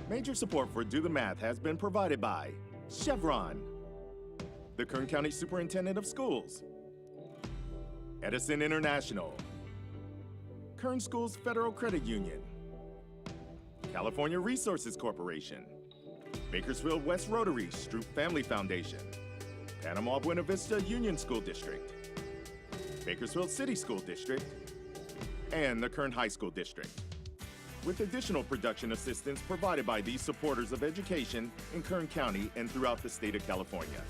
Major support for Do the Math has been provided by Chevron, the Kern County Superintendent of Schools, Edison International, Kern Schools Federal Credit Union, California Resources Corporation, Bakersfield West Rotary Stroop Family Foundation, Panama Buena Vista Union School District, Bakersfield City School District, and the Kern High School District, with additional production assistance provided by these supporters of education in Kern County and throughout the state of California.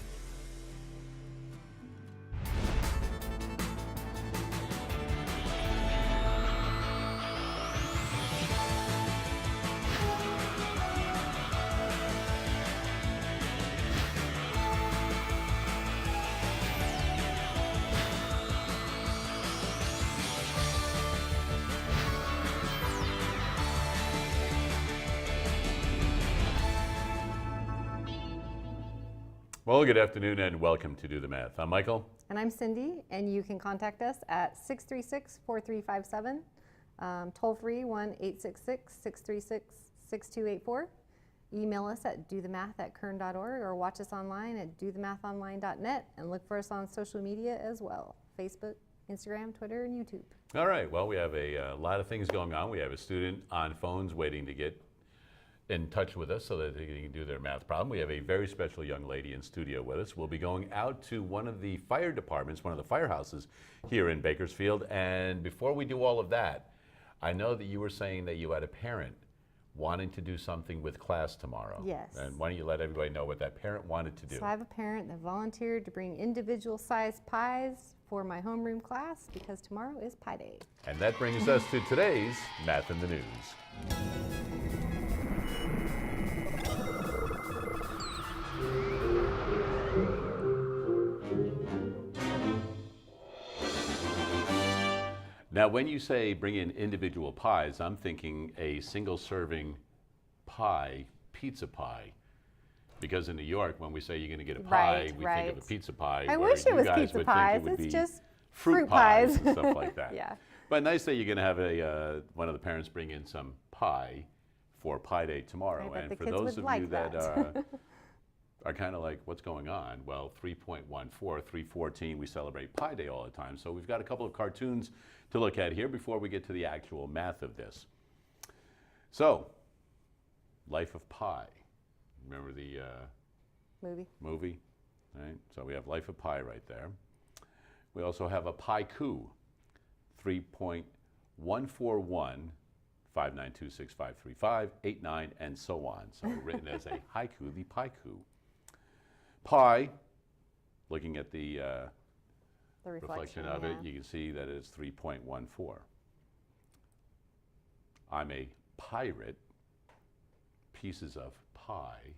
Well, good afternoon and welcome to Do the Math. I'm Michael. And I'm Cindy, and you can contact us at 636-4357, toll free 1-866-636-6284. Email us at dothemath@kern.org or watch us online at dothemathonline.net and look for us on social media as well, Facebook, Instagram, Twitter, and YouTube. All right, well, we have a lot of things going on. We have a student on phones waiting to get in touch with us so that they can do their math problem. We have a very special young lady in studio with us. We'll be going out to one of the fire departments, one of the firehouses here in Bakersfield. And before we do all of that, I know that you were saying that you had a parent wanting to do something with class tomorrow. Yes. And why don't you let everybody know what that parent wanted to do? So I have a parent that volunteered to bring individual sized pies for my homeroom class because tomorrow is Pie Day. And that brings us to today's Math in the News. Now, when you say bring in individual pies, I'm thinking a single serving pie, pizza pie. Because in New York, when we say you're going to get a pie, we think of a pizza pie. I wish it was pizza pies. It's just fruit pies and stuff like that. Yeah. But nice that you're going to have one of the parents bring in some pie for Pie Day tomorrow. And for those of you that are kind of like, what's going on? Well, 3.14, 314, we celebrate Pie Day all the time. So we've got a couple of cartoons to look at here before we get to the actual math of this. So, Life of Pi. Remember the movie? Right? So we have Life of Pi right there. We also have a Pi-Ku, 3.141, 5926535, 89, and so on. So written as a haiku, the Pi-Ku. Pi, looking at the reflection of it, you can see that it's 3.14. I'm a pirate, pieces of pie.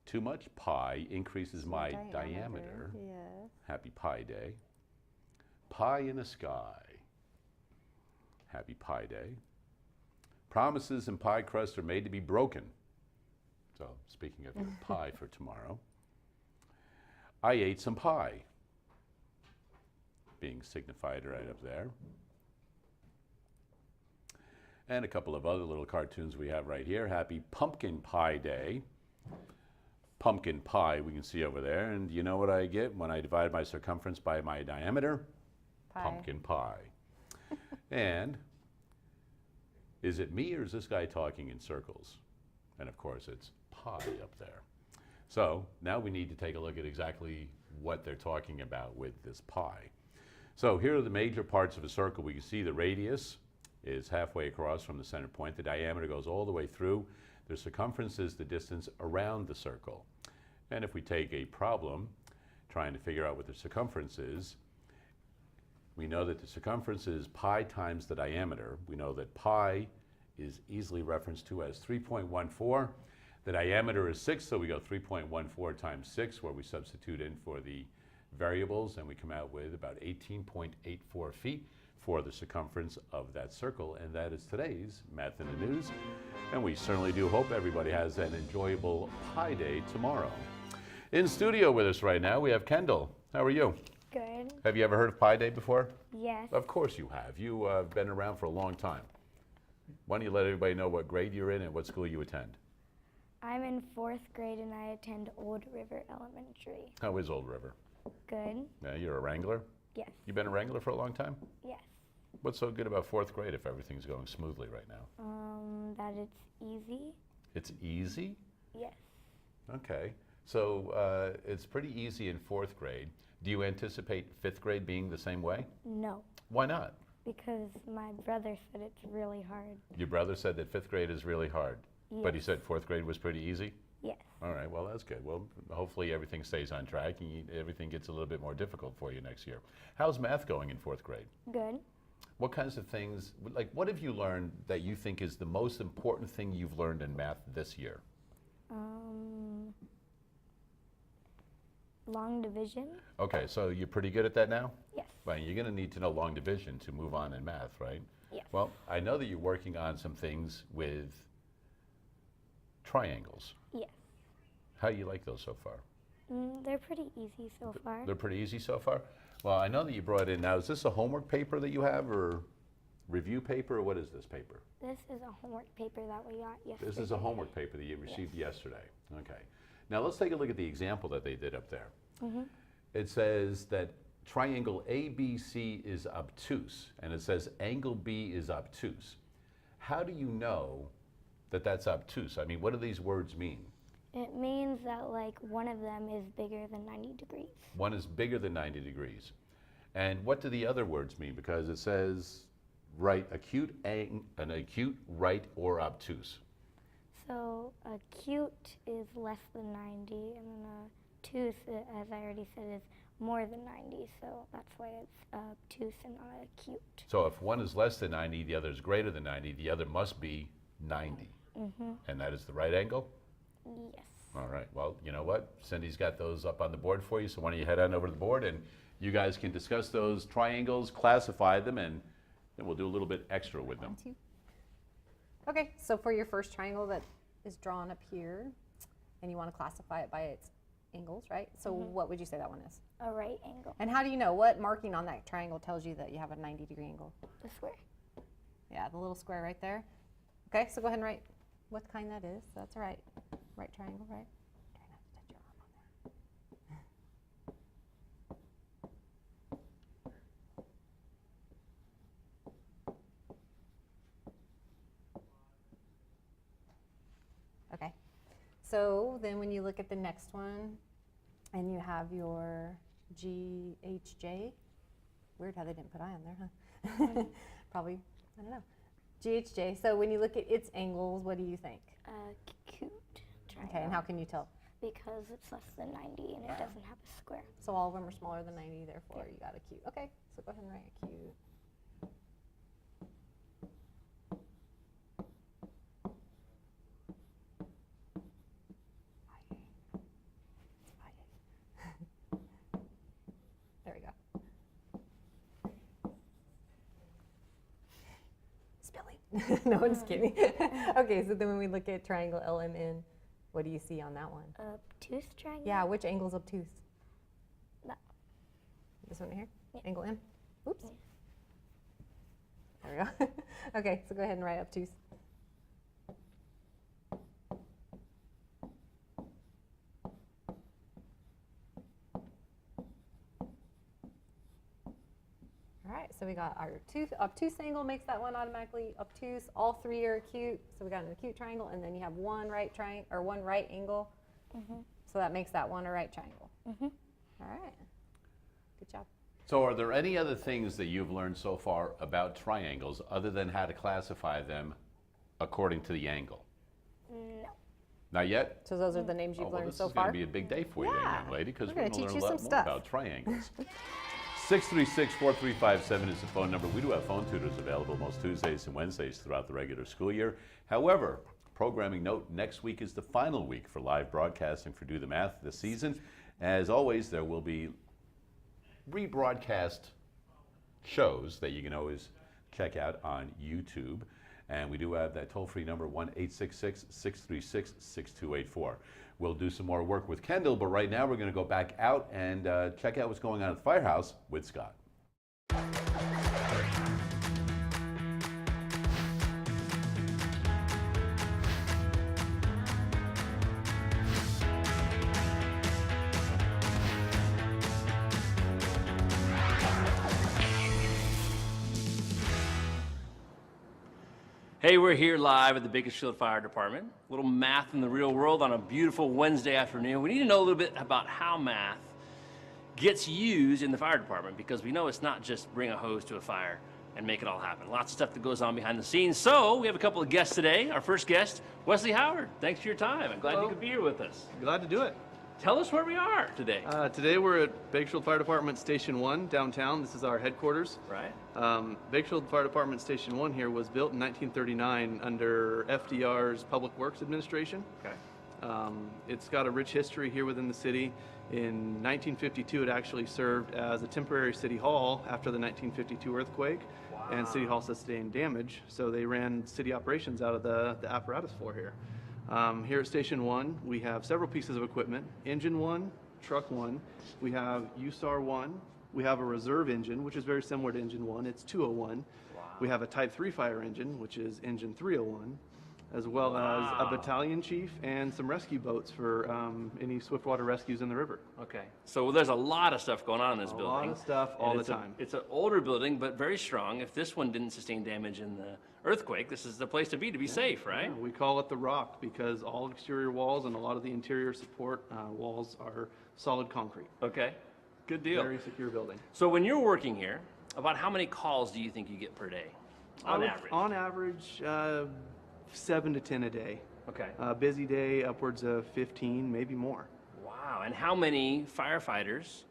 Too much pie increases my diameter. Yes. Happy Pie Day. Pie in the sky. Happy Pie Day. Promises and pie crust are made to be broken. So, speaking of your pie for tomorrow, I ate some pie, being signified right up there. And a couple of other little cartoons we have right here. Happy Pumpkin Pie Day. Pumpkin pie we can see over there. And you know what I get when I divide my circumference by my diameter? Pie. Pumpkin pie. And is it me or is this guy talking in circles? And of course it's pie up there. So now we need to take a look at exactly what they're talking about with this pie. So here are the major parts of a circle. We can see the radius is halfway across from the center point. The diameter goes all the way through. The circumference is the distance around the circle. And if we take a problem trying to figure out what the circumference is, we know that the circumference is pi times the diameter. We know that pi is easily referenced to as 3.14. The diameter is 6, so we go 3.14 times 6, where we substitute in for the variables, and we come out with about 18.84 feet for the circumference of that circle. And that is today's Math in the News. And we certainly do hope everybody has an enjoyable Pie Day tomorrow. In studio with us right now, we have Kendall. How are you? Good. Have you ever heard of Pie Day before? Yes. Of course you have. You've been around for a long time. Why don't you let everybody know what grade you're in and what school you attend? I'm in 4th grade and I attend Old River Elementary. How is Old River? Good? Yeah, you're a Wrangler? Yes. You been a Wrangler for a long time? Yes. What's so good about 4th grade if everything's going smoothly right now? That it's easy. It's easy? Yes. Okay. So it's pretty easy in 4th grade. Do you anticipate 5th grade being the same way? No, Why not? because my brother said it's really hard. Your brother said that 5th grade is really hard, but he Yes. said 4th grade was pretty easy? Yes. All right, well, that's good. Well, hopefully everything stays on track and everything gets a little bit more difficult for you next year. How's math going in 4th grade? Good. What kinds of things, like what have you learned that you think is the most important thing you've learned in math this year? Long division. Okay, so you're pretty good at that now? Yes. Well, you're going to need to know long division to move on in math, right? Yes. Well, I know that you're working on some things with triangles. Yes. How do you like those so far? They're pretty easy so far. They're pretty easy so far? Well, I know that you brought in, now is this a homework paper that you have or review paper or what is this paper? This is a homework paper that we got yesterday. This is a homework paper that you received yesterday. Okay. Now let's take a look at the example that they did up there. It says that triangle ABC is obtuse, and it says angle B is obtuse. How do you know that that's obtuse? I mean, what do these words mean? It means that like one of them is bigger than 90 degrees. One is bigger than 90 degrees. And what do the other words mean? Because it says right, acute, an acute, right, or obtuse. So acute is less than 90, and then obtuse, as I already said, is more than 90. So that's why it's obtuse and not acute. So if one is less than 90, the other is greater than 90, the other must be 90. And that is the right angle? Yes. All right, well, you know what? Cindy's got those up on the board for you, so why don't you head on over to the board and you guys can discuss those triangles, classify them, and then we'll do a little bit extra with them. 1, 2. Okay, so for your first triangle that is drawn up here, and you want to classify it by its angles, right? So what would you say that one is? A right angle. And how do you know? What marking on that triangle tells you that you have a 90-degree angle? The square. Yeah, the little square right there. Okay, so go ahead and write what kind that is. That's all right. Right triangle, right? Try not to touch your arm on there. Okay, so then when you look at the next one and you have your GHJ, weird how they didn't put I on there, huh? Probably, I don't know. GHJ, so when you look at its angles, what do you think? Acute triangle. Okay, and how can you tell? Because it's less than 90 and it doesn't have a square. So all of them are smaller than 90, therefore you got acute. Okay, so go ahead and write acute. There we go. Spelling. No, I'm just kidding. Okay, so then when we look at triangle LMN, what do you see on that one? Obtuse triangle? Yeah, which angle's obtuse? That. This one right here? Yeah. Angle M? Oops. There we go. Okay, so go ahead and write obtuse. All right, so we got our obtuse angle makes that one automatically obtuse. All three are acute, so we got an acute triangle, and then you have one right triangle or one right angle. So that makes that one a right triangle. All right, good job. So are there any other things that you've learned so far about triangles other than how to classify them according to the angle? No. Not yet? So those are the names you've learned so This is far. going to be a big day for you, Yeah. young lady, because We're we're gonna going to teach learn a you lot some more stuff. about triangles. 636-4357 is the phone number. We do have phone tutors available most Tuesdays and Wednesdays throughout the regular school year. However, programming note, next week is the final week for live broadcasting for Do the Math this season. As always, there will be rebroadcast shows that you can always check out on YouTube. And we do have that toll-free number, 1-866-636-6284. We'll do some more work with Kendall, but right now we're going to go back out and check out what's going on at the firehouse with Scott. Hey, we're here live at the Bakersfield Fire Department. A little math in the real world on a beautiful Wednesday afternoon. We need to know a little bit about how math gets used in the fire department, because we know it's not just bring a hose to a fire and make it all happen. Lots of stuff that goes on behind the scenes. So we have a couple of guests today. Our first guest, Wesley Howard. Thanks for your time. I'm glad you could be here with us. Glad to do it. Tell us where we are today. Today we're at Bakersfield Fire Department Station 1 downtown. This is our headquarters. Right. Bakersfield Fire Department Station 1 here was built in 1939 under FDR's Public Works Administration. Okay. It's got a rich history here within the city. In 1952, it actually served as a temporary city hall after the 1952 earthquake. Wow. And City Hall sustained damage, so they ran city operations out of the apparatus floor here. Here at Station 1, we have several pieces of equipment. Engine 1, Truck 1, we have USAR 1, we have a reserve engine, which is very similar to Engine 1, it's 201. Wow. We have a Type 3 fire engine, which is Engine 301, as well as a battalion chief and some rescue boats for any swiftwater rescues in the river. Okay. So there's a lot of stuff going on in this A building. lot of stuff all the time. It's an older building, but very strong. If this one didn't sustain damage in the earthquake, this is the place to be safe, right? Yeah, we call it the Rock because all exterior walls and a lot of the interior support walls are solid concrete. Okay. Good deal. Very secure building. So when you're working here, about how many calls do you think you get per day, on average? On average, 7 to 10 a day. Okay. Busy day, upwards of 15, maybe more. Wow. And how many firefighters,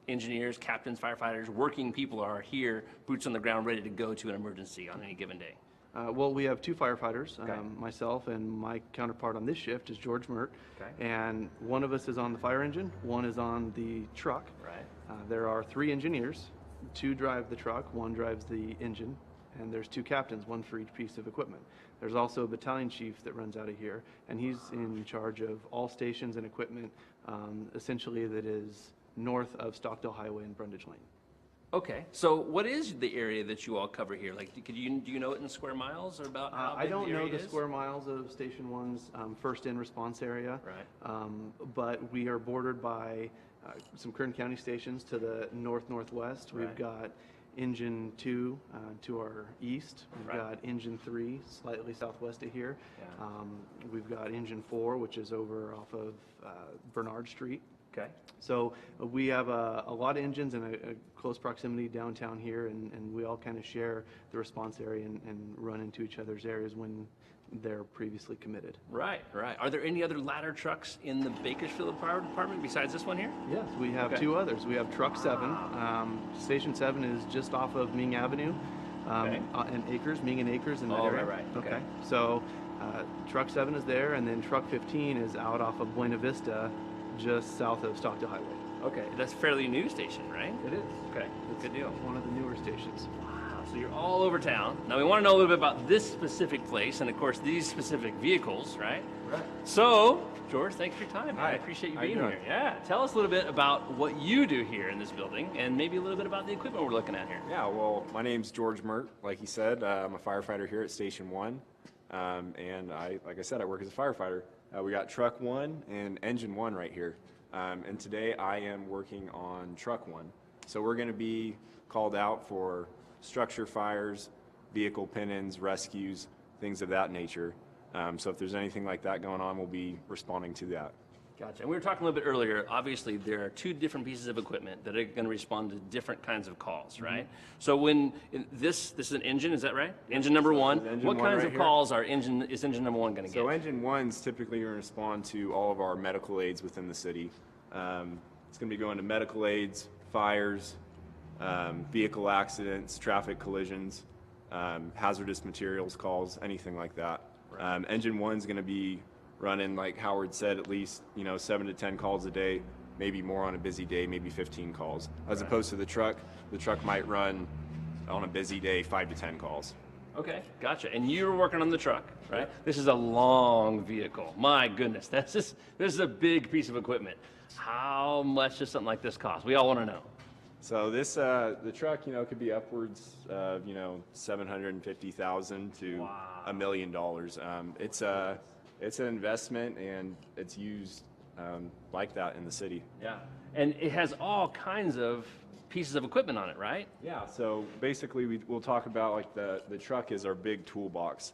engineers, captains, firefighters, working people are here, boots on the ground, ready to go to an emergency on any given day? Well, we have 2 firefighters, Okay. myself and my counterpart on this shift is George Mert. Okay. And one of us is on the fire engine, one is on the truck. Right. There are 3 engineers, 2 drive the truck, 1 drives the engine, and there's 2 captains, 1 for each piece of equipment. There's also a battalion chief that runs out of here, and he's in charge of all stations and equipment, essentially that is north of Stockdale Highway and Brundage Lane. Okay. So what is the area that you all cover here? Like, do you know it in square miles, or about how I big don't the know area the is? square miles of Station 1's first in response area. Right. But we are bordered by some Kern County stations to the northwest. Right. We've got Engine 2 to our east. We've Right. got Engine 3 slightly southwest of here. Yeah. We've got Engine 4, which is over off of Bernard Street. Okay. So we have a lot of engines in a close proximity downtown here, and we all kind of share the response area and run into each other's areas when they're previously committed. Right, right. Are there any other ladder trucks in the Bakersfield Fire Department besides this one here? Yes, we have Okay. 2 others. We have Truck 7. Station 7 is just off of Ming Avenue Okay. and Acres, Ming and Acres in that Oh, area. right. Okay. So Truck 7 is there, and then Truck 15 is out off of Buena Vista, just south of Stockdale Highway. Okay. That's a fairly new station, right? It is. Okay. Good deal. It's one of the newer stations. Wow. So you're all over town. Now we want to know a little bit about this specific place and, of course, these specific vehicles, right? Right. So, George, thanks for your time, man. Hi. I appreciate you How you being doing? here. Yeah. Tell us a little bit about what you do here in this building, and maybe a little bit about the equipment we're looking at here. Yeah, well, my name's George Mert, like he said. I'm a firefighter here at Station 1. And like I said, I work as a firefighter. We got Truck 1 and Engine 1 right here. And today I am working on Truck 1. So we're going to be called out for structure fires, vehicle pin-ins, rescues, things of that nature. So if there's anything like that going on, we'll be responding to that. Gotcha. And we were talking a little bit earlier, obviously there are 2 different pieces of equipment that are going to respond to different kinds of calls, right? So when this is an engine, is that right? Engine number 1. This is engine What one kinds right of here. calls is engine number 1 going to get? So Engine 1's typically going to respond to all of our medical aids within the city. It's going to be going to medical aids, fires, vehicle accidents, traffic collisions, hazardous materials calls, anything like that. Engine 1's going to be running, like Howard said, at least 7 to 10 calls a day, maybe more on a busy day, maybe 15 calls. As opposed to the truck might run on a busy day 5 to 10 calls. Okay, gotcha. And you're working on the truck, right? This is a long vehicle. My goodness, this is a big piece of equipment. How much does something like this cost? We all want to know. So this, the truck, could be upwards of, $750,000 to $1 million. It's an investment, and it's used like that in the city. Yeah. And it has all kinds of pieces of equipment on it, right? Yeah, so basically we'll talk about like the truck is our big toolbox.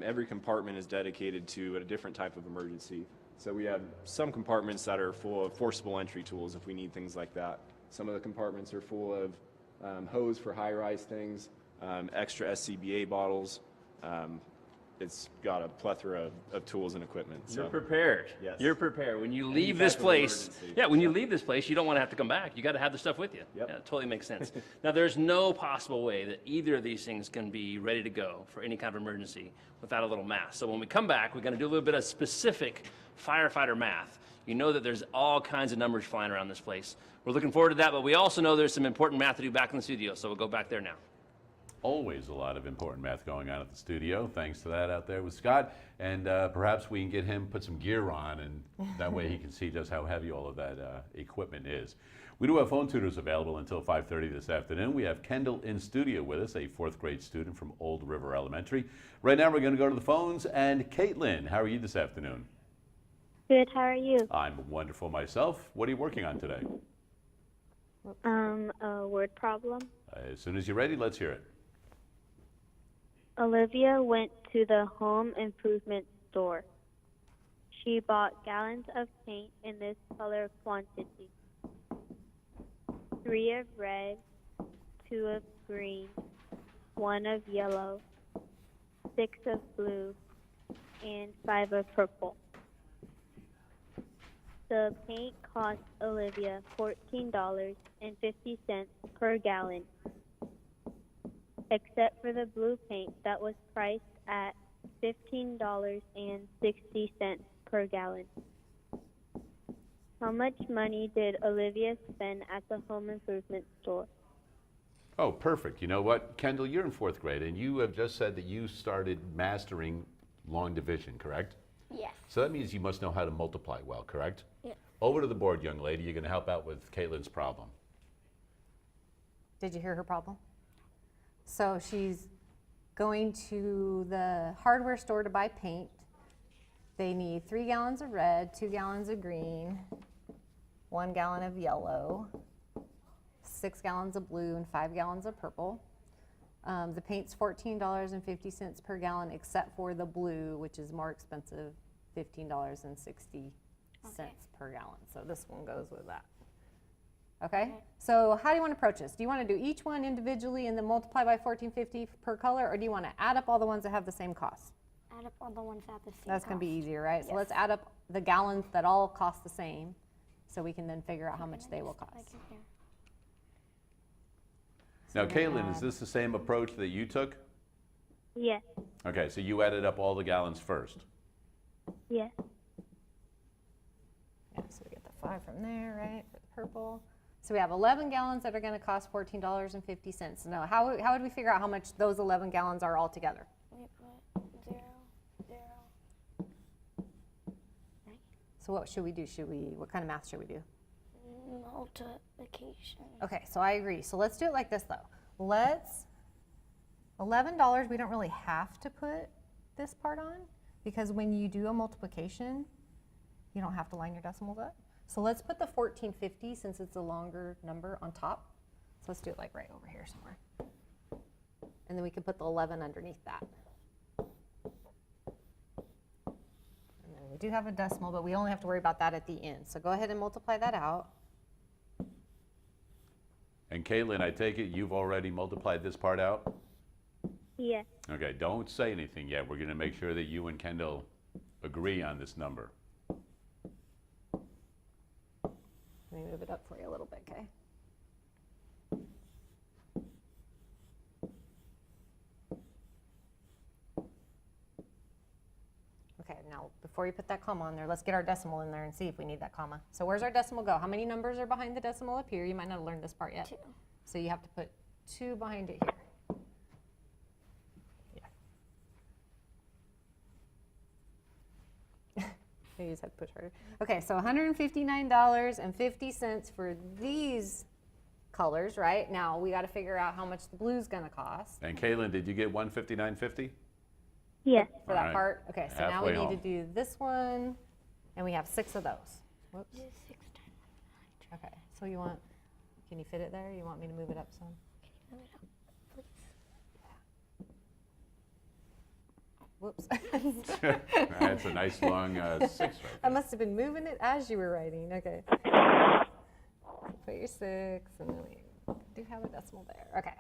Every compartment is dedicated to a different type of emergency. So we have some compartments that are full of forcible entry tools if we need things like that. Some of the compartments are full of hose for high-rise things, extra SCBA bottles. It's got a plethora of tools and equipment. So. You're prepared. Yes. You're prepared. When you Any leave this type of place, emergency. when you leave this place, you don't want to have to come back. You got to have the stuff with you. Yep. Yeah, it totally makes sense. Now, there's no possible way that either of these things can be ready to go for any kind of emergency without a little math. So when we come back, we're going to do a little bit of specific firefighter math. You know that there's all kinds of numbers flying around this place. We're looking forward to that, but we also know there's some important math to do back in the studio, so we'll go back there now. Always a lot of important math going on at the studio. Thanks to that out there with Scott. And perhaps we can get him put some gear on, and that way he can see just how heavy all of that equipment is. We do have phone tutors available until 5:30 this afternoon. We have Kendall in studio with us, a 4th grade student from Old River Elementary. Right now we're going to go to the phones. And Caitlin, how are you this afternoon? Good, how are you? I'm wonderful myself. What are you working on today? A word problem. As soon as you're ready, let's hear it. Olivia went to the home improvement store. She bought gallons of paint in this color quantity. 3 of red, 2 of green, 1 of yellow, 6 of blue, and 5 of purple. The paint cost Olivia $14.50 per gallon, except for the blue paint that was priced at $15.60 per gallon. How much money did Olivia spend at the home improvement store? Oh, perfect. You know what, Kendall, you're in 4th grade, and you have just said that you started mastering long division, correct? Yes. So that means you must know how to multiply well, correct? Yes. Over to the board, young lady. You're going to help out with Caitlin's problem. Did you hear her problem? So she's going to the hardware store to buy paint. They need 3 gallons of red, 2 gallons of green, 1 gallon of yellow, 6 gallons of blue, and 5 gallons of purple. The paint's $14.50 per gallon, except for the blue, which is more expensive, $15.60 per gallon. So this one goes with that. Okay? So how do you want to approach this? Do you want to do each one individually and then multiply by $14.50 per color, or do you want to add up all the ones that have the same cost? Add up all the ones that have the same That's going to be cost. easier, right? So Yes. let's add up the gallons that all cost the same, so we can then figure out how much they will cost. Now, we're gonna Caitlin, is add- this the same approach that you took? Yes, Okay, so you added up all the gallons first. yes. Yeah, so we get the 5 from there, right, for the purple. So we have 11 gallons that are going to cost $14.50. Now, how would we figure out how much those 11 gallons are all together? We put 0, 0. So what should we do? What kind of math should we do? Multiplication. Okay, so I agree. So let's do it like this, though. $11, we don't really have to put this part on, because when you do a multiplication, you don't have to line your decimals up. So let's put the $14.50, since it's a longer number, on top. So let's do it like right over here somewhere. And then we can put the 11 underneath that. And then we do have a decimal, but we only have to worry about that at the end. So go ahead and multiply that out. And Caitlin, I take it you've already multiplied this part out? Yes. Okay, don't say anything yet. We're going to make sure that you and Kendall agree on this number. Let me move it up for you a little bit, okay? Okay, now before you put that comma on there, let's get our decimal in there and see if we need that comma. So where's our decimal go? How many numbers are behind the decimal up here? You might not have learned this part yet. 2. So you have to put 2 behind it here. Yeah. You just have to push harder. Okay, so $159.50 for these colors, right? Now we got to figure out how much the blue's gonna cost And Caitlin, did you get $159.50? Yes. for that Alright, part. Okay, so now we halfway need to home. do this one, and we have 6 of those. Whoops. Do 6 times. Okay, so you want Can you fit it there? You want me to move it up some? Move it up, please. Whoops. That's a nice long 6 right I there. must have been moving it as you were writing. Okay. Put your 6, and then we do have a decimal there. Okay.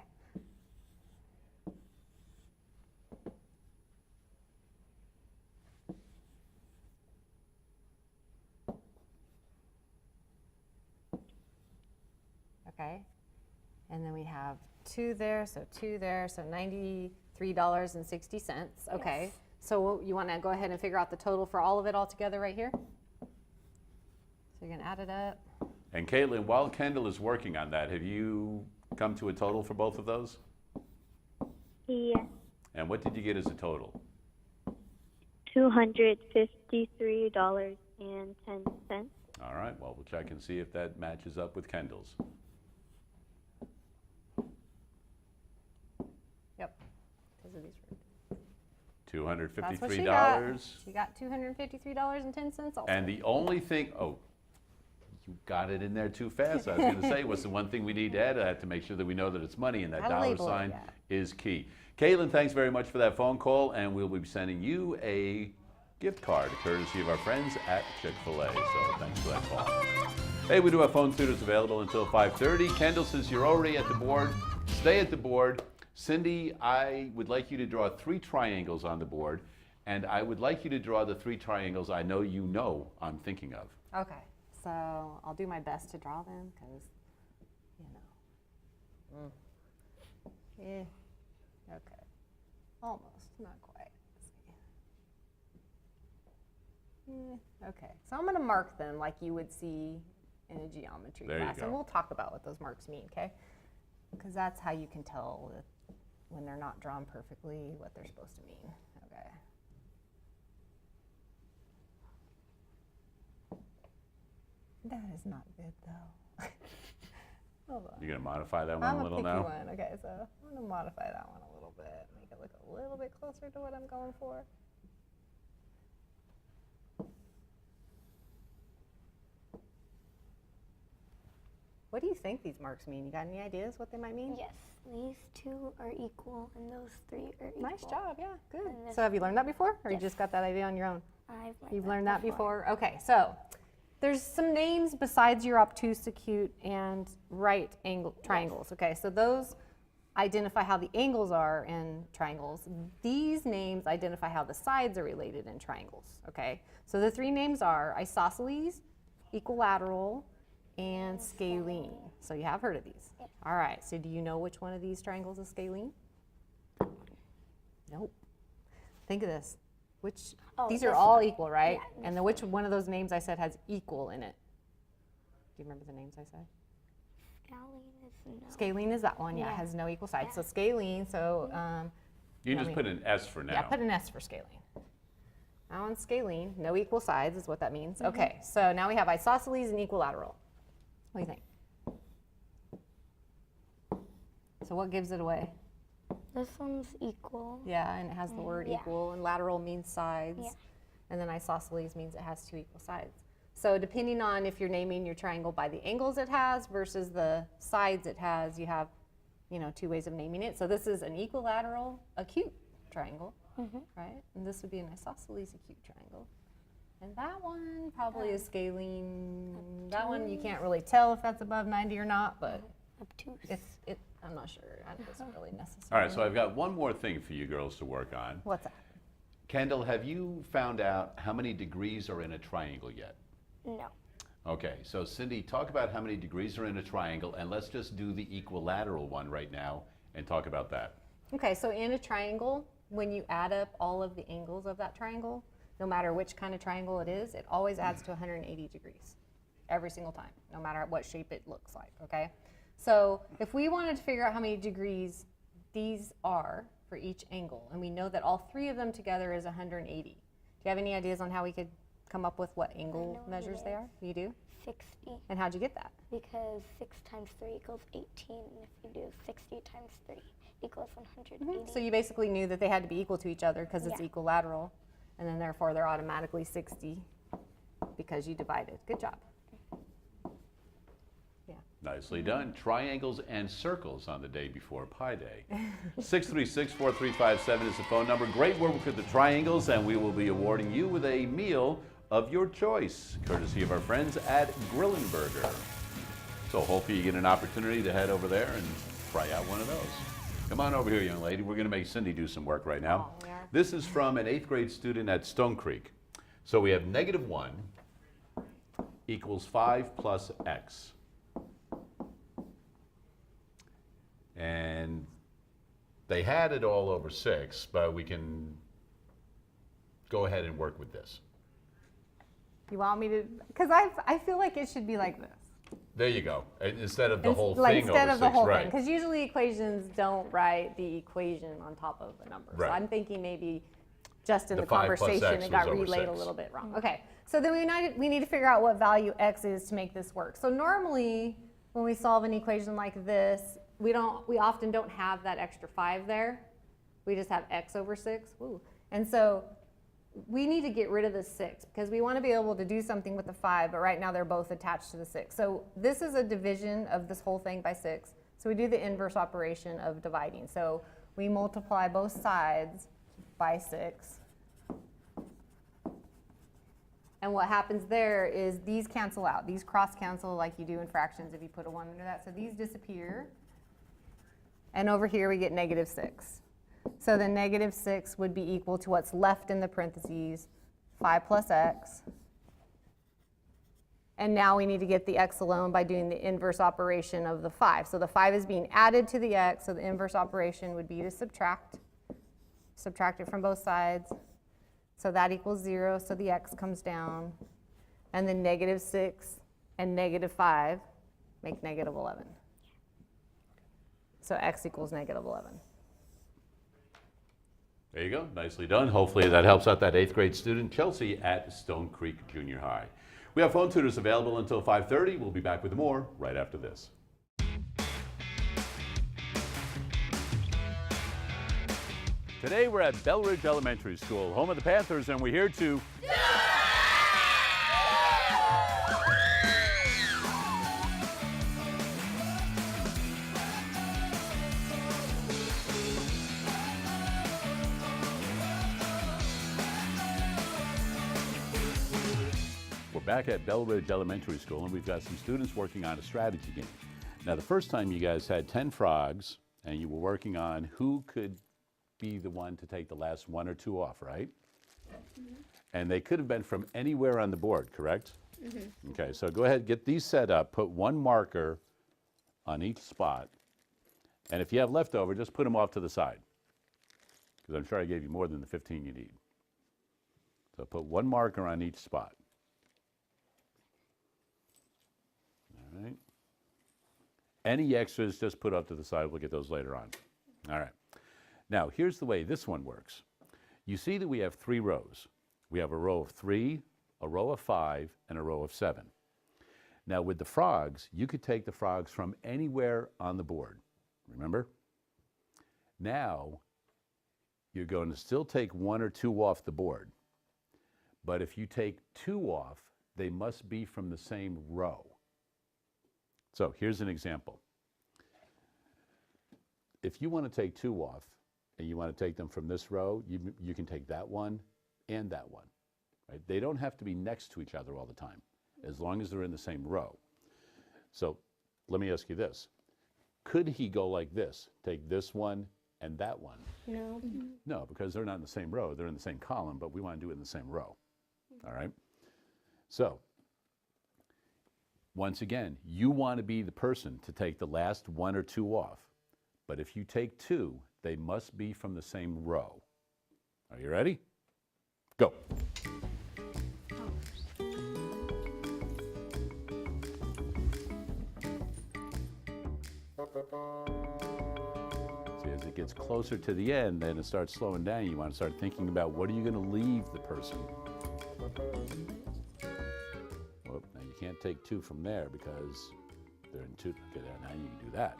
Okay. And then we have 2 there, so 2 there, so $93.60. Okay. Yes. So you want to go ahead and figure out the total for all of it all together right here? So you're going to add it up. And Caitlin, while Kendall is working on that, have you come to a total for both of those? Yes. And what did you get as a total? $253.10. All right, well, we'll check and see if that matches up with Kendall's. Yep. Because of these roots. $253. That's what she got. She got $253.10 also. And the only thing, oh, you got it in there too fast. I was going to say, what's the one thing we need to add? I have to make sure that we know that it's money, and that Gotta dollar label it, sign yeah. is key. Caitlin, thanks very much for that phone call, and we'll be sending you a gift card courtesy of our friends at Chick-fil-A. So thanks for that call. Hey, we do have phone tutors available until 5:30. Kendall says you're already at the board. Stay at the board. Cindy, I would like you to draw 3 triangles on the board, and I would like you to draw the 3 triangles I know you know I'm thinking of. Okay. So I'll do my best to draw them because, you know. Yeah. Okay. Almost. Not quite. Let's see. Okay. So I'm going to mark them like you would see in a geometry There you class. go. And we'll talk about what those marks mean, okay? Because that's how you can tell when they're not drawn perfectly what they're supposed to mean. Okay. That is not good, though. Hold on. You're going to modify that one I'm a little picky now? one. Okay, so I'm going to modify that one a little bit, make it look a little bit closer to what I'm going for. What do you think these marks mean? You got any ideas what they might mean? Yes, these 2 are equal, and those 3 are equal. Nice job, yeah, good. And this So have you learned that before, or you Yes. just got that idea on your own? You've Learned that before? Okay, so there's some names besides your obtuse, acute, and right angle triangles. Okay, so those identify how the angles are in triangles. These names identify how the sides are related in triangles. Okay, so the 3 names are isosceles, equilateral, and scalene. So you have heard of these. Yep. All right, so do you know which one of these triangles is scalene? Nope. Think of this. These are this all one. equal, right? Yeah, And then which one of those names I said has equal in it? Do you remember the names I said? Scalene is no. Scalene is that one, yeah, Yeah. has no equal sides. Yeah. So scalene, so You can I just mean- put an S for now. yeah, put an S for scalene. That one's scalene, no equal sides is what that means. Okay, so now we have isosceles and equilateral. What do you think? So what gives it away? This one's equal. Yeah, and it has the word yeah. equal, and lateral means sides, Yeah. and then isosceles means it has 2 equal sides. So depending on if you're naming your triangle by the angles it has versus the sides it has, you have, 2 ways of naming it. So this is an equilateral acute triangle, right? And this would be an isosceles acute triangle. And that one probably is scalene. That one you can't really tell if that's above 90 or not, but Obtuse. I'm not sure. It isn't really necessary. All right, so I've got one more thing for you girls to work on. What's that? Kendall, have you found out how many degrees are in a triangle yet? No. Okay, so Cindy, talk about how many degrees are in a triangle, and let's just do the equilateral one right now and talk about that. Okay, so in a triangle, when you add up all of the angles of that triangle, no matter which kind of triangle it is, it always adds to 180 degrees every single time, no matter what shape it looks like, okay? So if we wanted to figure out how many degrees these are for each angle, and we know that all 3 of them together is 180, do you have any ideas on how we could come up with what angle know what measures it they is. are? You do? 60. And how'd you get that? Because 6 times 3 equals 18. And if you do 60 times 3 equals 180. So you basically knew that they had to be equal to each other because it's Yeah. equilateral, and then therefore they're automatically 60 because you divided. Good job. Nicely done. Triangles and circles on the day before Pi Day. 636-4357 is the phone number. Great work with the triangles, and we will be awarding you with a meal of your choice, courtesy of our friends at Grillenberger. So hopefully you get an opportunity to head over there and try out one of those. Come on over here, young lady. We're going to make Cindy do some work right now. Oh, we are. This is from an 8th grade student at Stone Creek. So we have -1 equals 5 plus x. And they had it all over 6, but we can go ahead and work with this. You want me to? Because I feel like it should be like this. There you go. Instead of the whole Like thing instead over of the 6, whole right? thing, because usually equations don't write the equation on top of a number. Right. So I'm thinking maybe just in The the 5 plus conversation x it got was over relayed a 6. little bit wrong. Okay, so then we need to figure out what value x is to make this work. So normally when we solve an equation like this, we often don't have that extra 5 there. We just have x over 6. Ooh. And so we need to get rid of the 6 because we want to be able to do something with the 5, but right now they're both attached to the 6. So this is a division of this whole thing by 6. So we do the inverse operation of dividing. So we multiply both sides by 6. And what happens there is these cancel out. These cross cancel like you do in fractions if you put a 1 under that. So these disappear. And over here we get -6. So the -6 would be equal to what's left in the parentheses, 5 plus x. And now we need to get the x alone by doing the inverse operation of the 5. So the 5 is being added to the x, so the inverse operation would be to subtract. Subtract it from both sides. So that equals 0, so the x comes down. And then -6 and -5 make -11. So x equals -11. There you go. Nicely done. Hopefully that helps out that 8th grade student, Chelsea, at Stone Creek Junior High. We have phone tutors available until 5:30. We'll be back with more right after this. Today we're at Belridge Elementary School, home of the Panthers, and we're here to... We're back at Belridge Elementary School, and we've got some students working on a strategy game. Now, the first time you guys had 10 frogs, and you were working on who could be the one to take the last 1 or 2 off, right? Mm-hmm. And they could have been from anywhere on the board, correct? Mm-hmm. Okay, so go ahead, get these set up, put 1 marker on each spot, and if you have leftover, just put them off to the side, because I'm sure I gave you more than the 15 you need. So put 1 marker on each spot. All right. Any extras, just put up to the side. We'll get those later on. All right. Now, here's the way this one works. You see that we have 3 rows. We have a row of 3, a row of 5, and a row of 7. Now, with the frogs, you could take the frogs from anywhere on the board. Remember? Now, you're going to still take 1 or 2 off the board. But if you take 2 off, they must be from the same row. So here's an example. If you want to take 2 off, and you want to take them from this row, you can take that one and that one. Right? They don't have to be next to each other all the time, as long as they're in the same row. So let me ask you this. Could he go like this, take this one and that one? No. No, because they're not in the same row. They're in the same column, but we want to do it in the same row. All right? So, once again, you want to be the person to take the last 1 or 2 off. But if you take 2, they must be from the same row. Are you ready? Go. See, as it gets closer to the end, then it starts slowing down. You want to start thinking about what are you going to leave the person. Well, now you can't take 2 from there because they're in 2. Okay, now you can do that.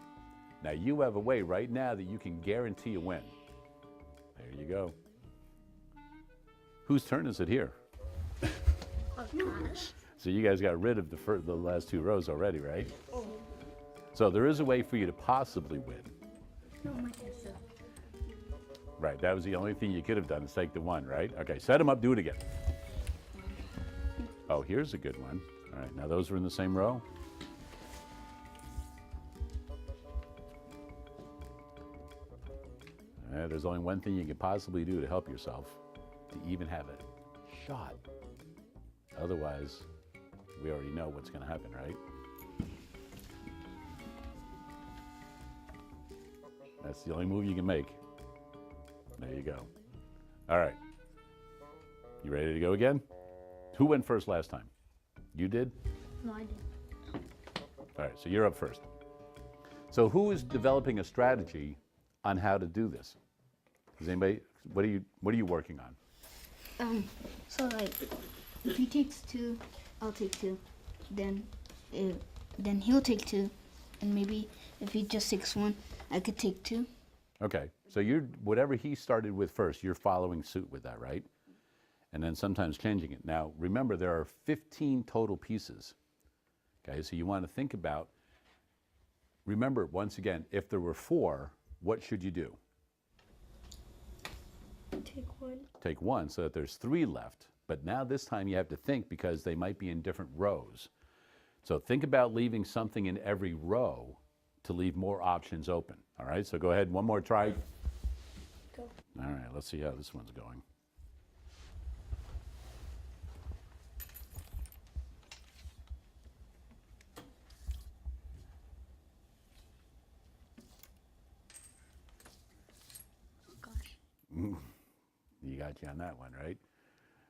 Now you have a way right now that you can guarantee a win. There you go. Whose turn is it here? Oh, gosh. So you guys got rid of the last 2 rows already, right? So there is a way for you to possibly win. Right, that was the only thing you could have done is take the 1, right? Okay, set them up, do it again. Oh, here's a good one. All right, now those are in the same row. There's only one thing you can possibly do to help yourself, to even have a shot. Otherwise, we already know what's going to happen, right? That's the only move you can make. There you go. All right. You ready to go again? Who went first last time? You did? No, I did. All right, so you're up first. So who is developing a strategy on how to do this? Does anybody, what are you working on? So like, if he takes 2, I'll take 2. Then he'll take 2, and maybe if he just takes 1, I could take 2. Okay, so you're, whatever he started with first, you're following suit with that, right? And then sometimes changing it. Now, remember, there are 15 total pieces. Okay, so you want to think about, remember, once again, if there were 4, what should you do? Take 1. Take 1 so that there's 3 left. But now this time you have to think because they might be in different rows. So think about leaving something in every row to leave more options open. All right, so go ahead, one more try. Go. All right, let's see how this one's going. You got you on that one, right?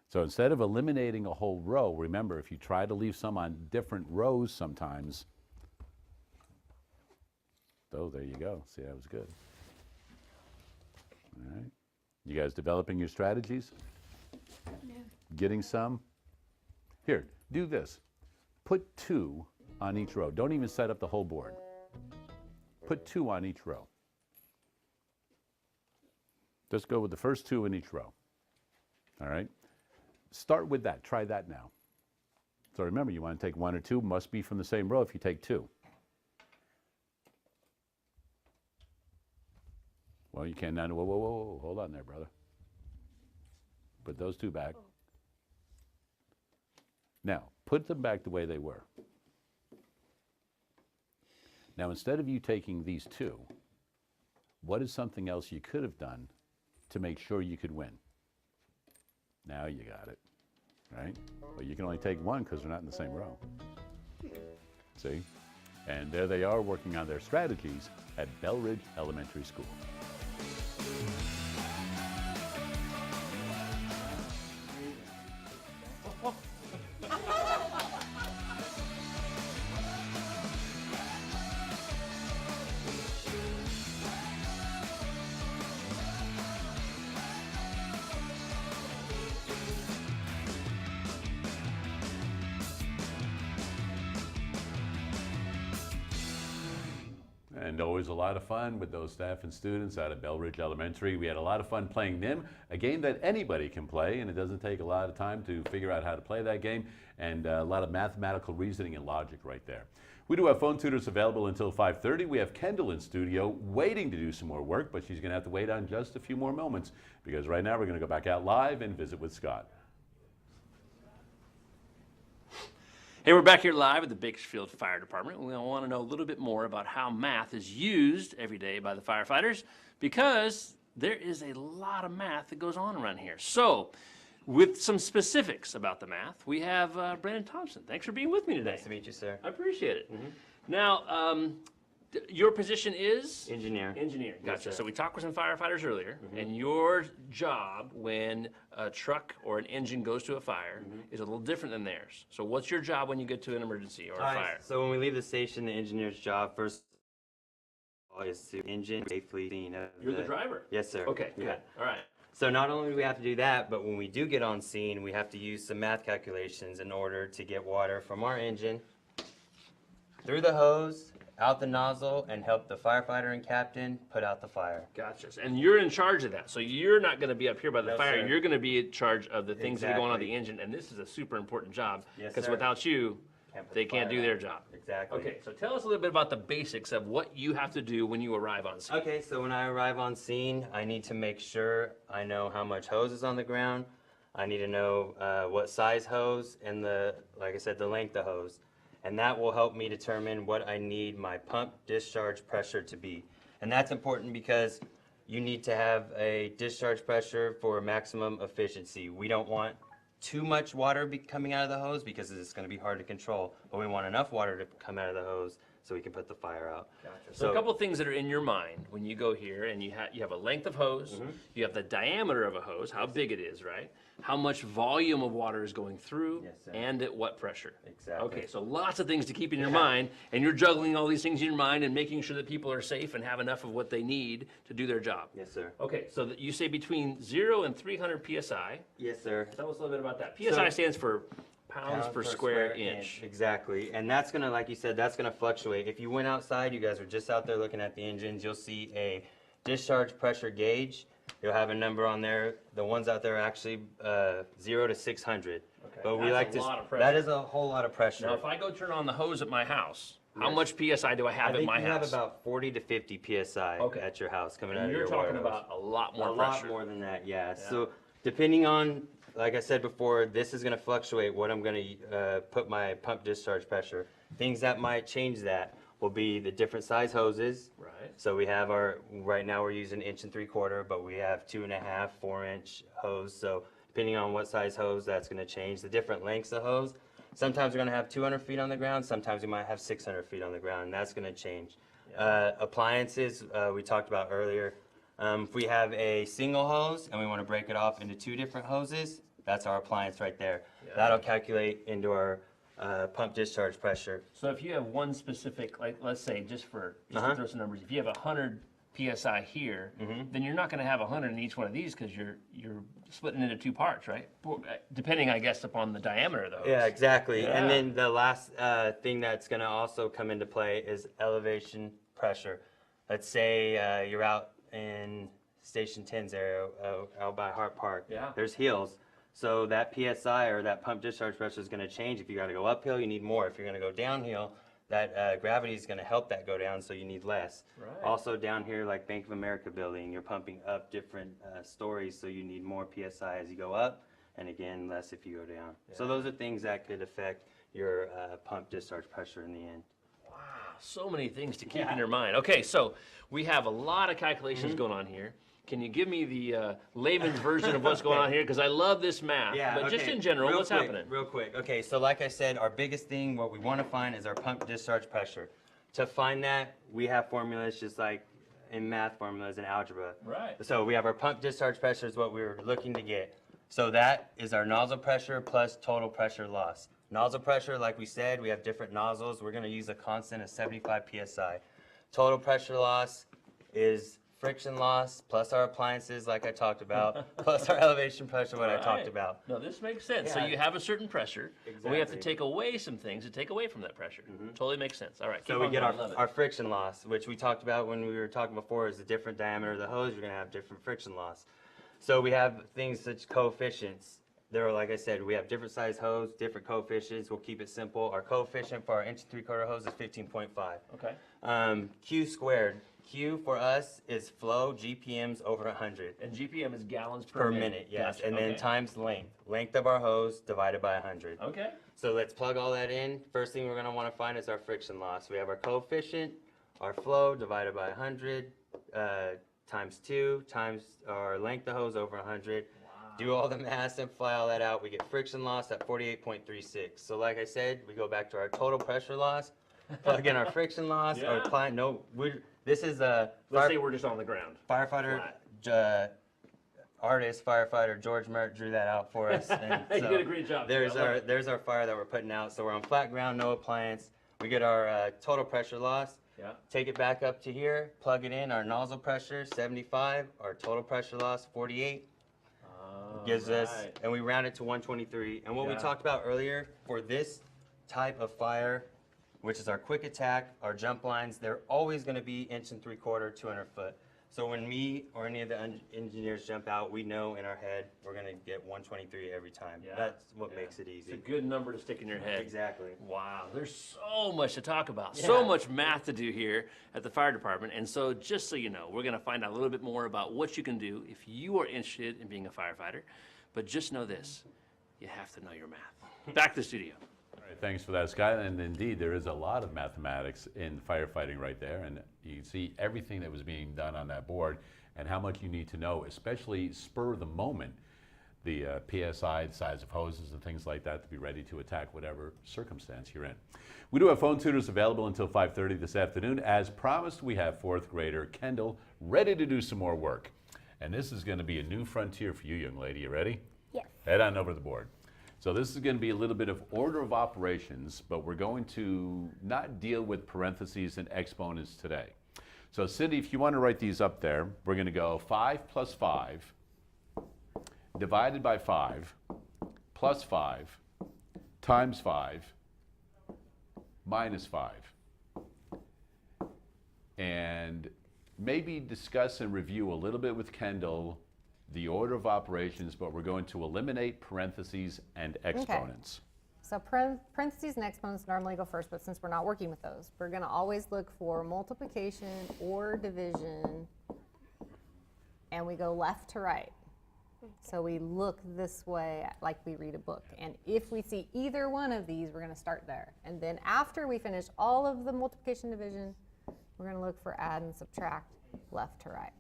So instead of eliminating a whole row, remember, if you try to leave some on different rows sometimes, oh, there you go. See, that was good. All right. You guys developing your strategies? No. Getting some? Here, do this. Put 2 on each row. Don't even set up the whole board. Put 2 on each row. Just go with the first 2 in each row. All right? Start with that. Try that now. So remember, you want to take 1 or 2. Must be from the same row if you take 2. Well, you can't now. Whoa, whoa, whoa, whoa. Hold on there, brother. Put those 2 back. Now, put them back the way they were. Now, instead of you taking these 2, what is something else you could have done to make sure you could win? Now you got it, right? But you can only take 1 because they're not in the same row. See? And there they are working on their strategies at Belridge Elementary School. And always a lot of fun with those staff and students out at Belridge Elementary. We had a lot of fun playing them, a game that anybody can play, and it doesn't take a lot of time to figure out how to play that game, and a lot of mathematical reasoning and logic right there. We do have phone tutors available until 5:30. We have Kendall in studio waiting to do some more work, but she's going to have to wait on just a few more moments because right now we're going to go back out live and visit with Scott. Hey, we're back here live at the Bakersfield Fire Department. We want to know a little bit more about how math is used every day by the firefighters because there is a lot of math that goes on around here. So, with some specifics about the math, we have Brandon Thompson. Thanks for being with me today. Nice to meet you, sir. I appreciate it. Now, your position is? Engineer. Engineer, Yes, gotcha. sir. So we talked with some firefighters earlier, and your job when a truck or an engine goes to a fire is a little different than theirs. So what's your job when you get to an emergency or a fire? So when we leave the station, the engineer's job first is to engine safely. You're the driver? Yes, sir. Okay, Yeah. good. All right. So not only do we have to do that, but when we do get on scene, we have to use some math calculations in order to get water from our engine through the hose, out the nozzle, and help the firefighter and captain put out the fire. Gotcha. And you're in charge of that. So you're not going to be up here by the No, fire. sir. You're going to be in charge of the things that are going on Exactly. the engine. And this is a super important job Yes, because sir. without you, Can't put they the can't fire do out. their job. Exactly. Okay, so tell us a little bit about the basics of what you have to do when you arrive on scene. Okay, so when I arrive on scene, I need to make sure I know how much hose is on the ground. I need to know what size hose and like I said, the length of hose. And that will help me determine what I need my pump discharge pressure to be. And that's important because you need to have a discharge pressure for maximum efficiency. We don't want too much water coming out of the hose because it's going to be hard to control, but we want enough water to come out of the hose so we can put the fire out. Gotcha. So a couple of things that are in your mind when you go here, and you have a length of hose, you have the diameter of a hose, how big it is, right? How much volume of water is going through, Yes, sir. and at what pressure. Exactly. Okay, so lots of things to keep in your mind, and you're juggling all these things in your mind and making sure that people are safe and have enough of what they need to do their job. Yes, sir. Okay, so you say between 0 and 300 PSI. Yes, sir. Tell us a little bit about that. PSI stands for pounds per square inch. Exactly. And that's going to, like you said, that's going to fluctuate. If you went outside, you guys were just out there looking at the engines, you'll see a discharge pressure gauge. You'll have a number on there. The ones out there are actually 0 to 600. Okay. But we That's like a to. lot of pressure. That is a whole lot of pressure. Now, if I go turn on the hose at my house, how Yes. much PSI do I have I at think my you house? have about 40 to 50 PSI Okay. at your house coming out And of you're your water talking hose. about a lot more a pressure. lot more than that, yeah. So depending on, like I said before, this is going to fluctuate what I'm going to put my pump discharge pressure. Things that might change that will be the different size hoses. Right. So we have right now we're using 1 3/4 inch, but we have 2.5, 4-inch hose. So depending on what size hose, that's going to change. The different lengths of hose. Sometimes we're going to have 200 feet on the ground. Sometimes we might have 600 feet on the ground, and that's going to change. Appliances, we talked about earlier. If we have a single hose and we want to break it off into 2 different hoses, that's our appliance right there. That'll calculate into our pump discharge pressure. So if you have one specific, like let's say just to throw some numbers, if you have 100 PSI here, then you're not going to have 100 in each one of these because you're splitting into 2 parts, right? Depending, I guess, upon the diameter of those. Yeah, exactly. Yeah. And then the last thing that's going to also come into play is elevation pressure. Let's say you're out in Station 10's area, out by Hart Park. Yeah. There's hills. So that PSI or that pump discharge pressure is going to change. If you got to go uphill, you need more. If you're going to go downhill, that gravity is going to help that go down, so you need less. Right. Also down here, like Bank of America building, you're pumping up different stories, so you need more PSI as you go up, and again, less if you go down. So those are things that could affect your pump discharge pressure in the end. Wow, so many things to keep in your mind. Okay, so we have a lot of calculations going on here. Can you give me the layman's version of what's going on here? Because I love this math, but just in general, what's happening? Real quick. Okay, so like I said, our biggest thing, what we want to find is our pump discharge pressure. To find that, we have formulas just like in math formulas and algebra. Right. So we have our pump discharge pressure is what we were looking to get. So that is our nozzle pressure plus total pressure loss. Nozzle pressure, like we said, we have different nozzles. We're going to use a constant of 75 PSI. Total pressure loss is friction loss plus our appliances, like I talked about, plus our elevation pressure, what I talked about. No, this makes sense. So Yeah. you have a certain pressure, and we have to Exactly. take away some things to take away from that pressure. Totally makes sense. All right, keep So we on get going. I love it. our friction loss, which we talked about when we were talking before, is the different diameter of the hose, you're going to have different friction loss. So we have things such as coefficients. There are, like I said, we have different size hose, different coefficients. We'll keep it simple. Our coefficient for our 1 3/4 hose is 15.5. Okay. Q squared. Q for us is flow, GPMs over 100. And GPM is gallons Per minute, yes. Gotcha. And then Okay. times length. Length of our hose divided by 100. Okay. So let's plug all that in. First thing we're going to want to find is our friction loss. We have our coefficient, our flow divided by 100, times 2, times our length of hose over 100. Do all the math, simplify all that out. We get friction loss at 48.36. So like I said, we go back to our total pressure loss, plug in our friction loss. Yeah. This is a Let's say we're just on the ground. firefighter, firefighter George Mert drew that out for us. And You so did a great job. There's I love our it. there's our fire that we're putting out. So we're on flat ground, no appliance. We get our total pressure loss. Yeah. Take it back up to here, plug it in. Our nozzle pressure 75, our total pressure loss 48. Gives us, and we round it to 123. And what we Yeah. talked about earlier, for this type of fire, which is our quick attack, our jump lines, they're always going to be 1 3/4, 200 foot. So when me or any of the engineers jump out, we know in our head we're gonna get 123 every time. Yeah. That's what makes it easy. It's a good number to stick in your head. Exactly. Wow, there's so much to talk about, so much math to do here at the fire department. And so just so you know, we're gonna find out a little bit more about what you can do if you are interested in being a firefighter. But just know this, you have to know your math. Back to the studio. All right, thanks for that, Scott. And indeed, there is a lot of mathematics in firefighting right there. And you see everything that was being done on that board and how much you need to know, especially spur of the moment, the PSI, the size of hoses and things like that to be ready to attack whatever circumstance you're in. We do have phone tutors available until 5:30 this afternoon. As promised, we have fourth grader Kendall ready to do some more work. And this is going to be a new frontier for you, young lady. You ready? Yes. Head on over to the board. So this is going to be a little bit of order of operations, but we're going to not deal with parentheses and exponents today. So Cindy, if you want to write these up there, we're going to go 5 plus 5 divided by 5 plus 5 times 5 minus 5. And maybe discuss and review a little bit with Kendall the order of operations, but we're going to eliminate parentheses and exponents. So parentheses and exponents normally go first, but since we're not working with those, we're going to always look for multiplication or division, and we go left to right. So we look this way like we read a book. And if we see either one of these, we're going to start there. And then after we finish all of the multiplication division, we're going to look for add and subtract left to right.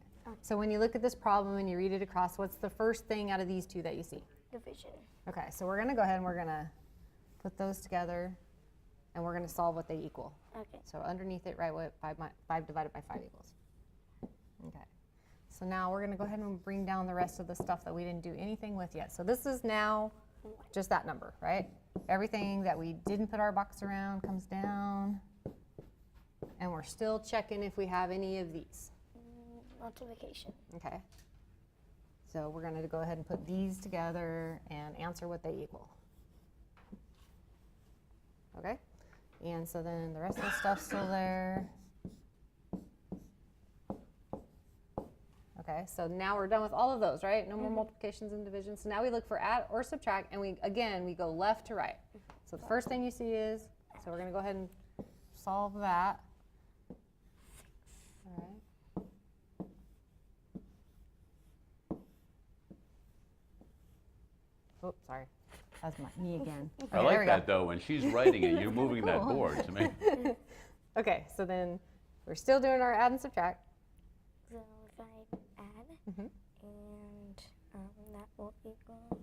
So when you look at this problem and you read it across, what's the first thing out of these two that you see? Division. Okay, so we're going to go ahead and we're going to put those together and we're going to solve what they equal. Okay. So underneath it, write what 5 divided by 5 equals. Okay. So now we're going to go ahead and bring down the rest of the stuff that we didn't do anything with yet. So this is now just that number, right? Everything that we didn't put our box around comes down. And we're still checking if we have any of these. Multiplication. Okay. So we're going to go ahead and put these together and answer what they equal. Okay? And so then the rest of the stuff's still there. Okay, so now we're done with all of those, right? No more multiplications and divisions. So now we look for add or subtract, and we go left to right. So the first thing you see is, so we're going to go ahead and solve that. All right. Oops, sorry. That's me again. I Okay, like that though, when she's writing it, you're moving that board to me. Okay, so then we're still doing our add and subtract. So if I add, and that will equal.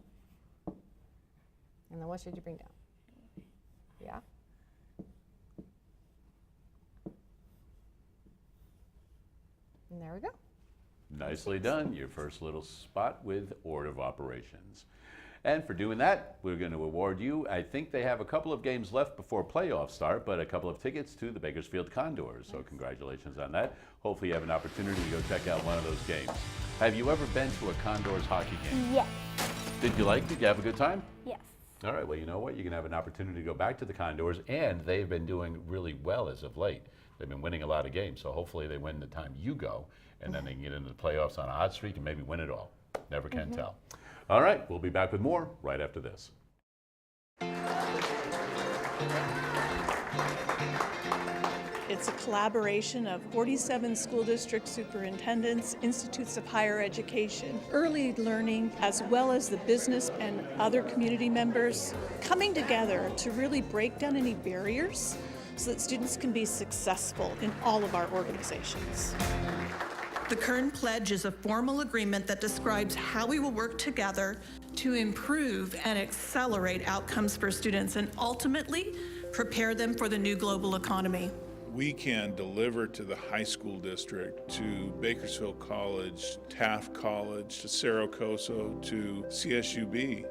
And then what should you bring down? Yeah? And there we go. Nicely done. Your first little spot with order of operations. And for doing that, we're going to award you, I think they have a couple of games left before playoffs start, but a couple of tickets to the Bakersfield Condors. So congratulations on that. Hopefully you have an opportunity to go check out one of those games. Have you ever been to a Condors hockey game? Yes. Did you like it? Did you have a good time? Yes. All right, well, you know what? You can have an opportunity to go back to the Condors, and they've been doing really well as of late. They've been winning a lot of games, so hopefully they win the time you go, and then they can get into the playoffs on a hot streak and maybe win it all. Never can tell. All right, we'll be back with more right after this. It's a collaboration of 47 school district superintendents, institutes of higher education, early learning, as well as the business and other community members coming together to really break down any barriers so that students can be successful in all of our organizations. The Kern Pledge is a formal agreement that describes how we will work together to improve and accelerate outcomes for students and ultimately prepare them for the new global economy. We can deliver to the high school district, to Bakersfield College, Taft College, to Cerro Coso, to CSUB,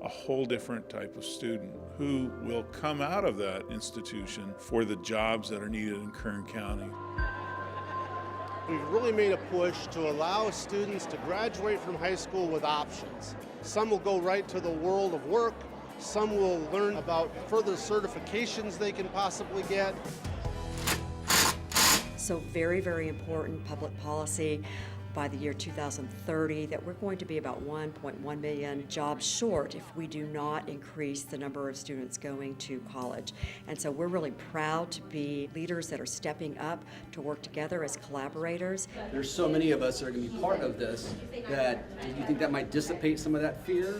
a whole different type of student who will come out of that institution for the jobs that are needed in Kern County. We've really made a push to allow students to graduate from high school with options. Some will go right to the world of work, some will learn about further certifications they can possibly get. also very, very important public policy by the year 2030 that we're going to be about 1.1 million jobs short if we do not increase the number of students going to college. And so we're really proud to be leaders that are stepping up to work together as collaborators. There's so many of us that are going to be part of this that, do you think that might dissipate some of that fear?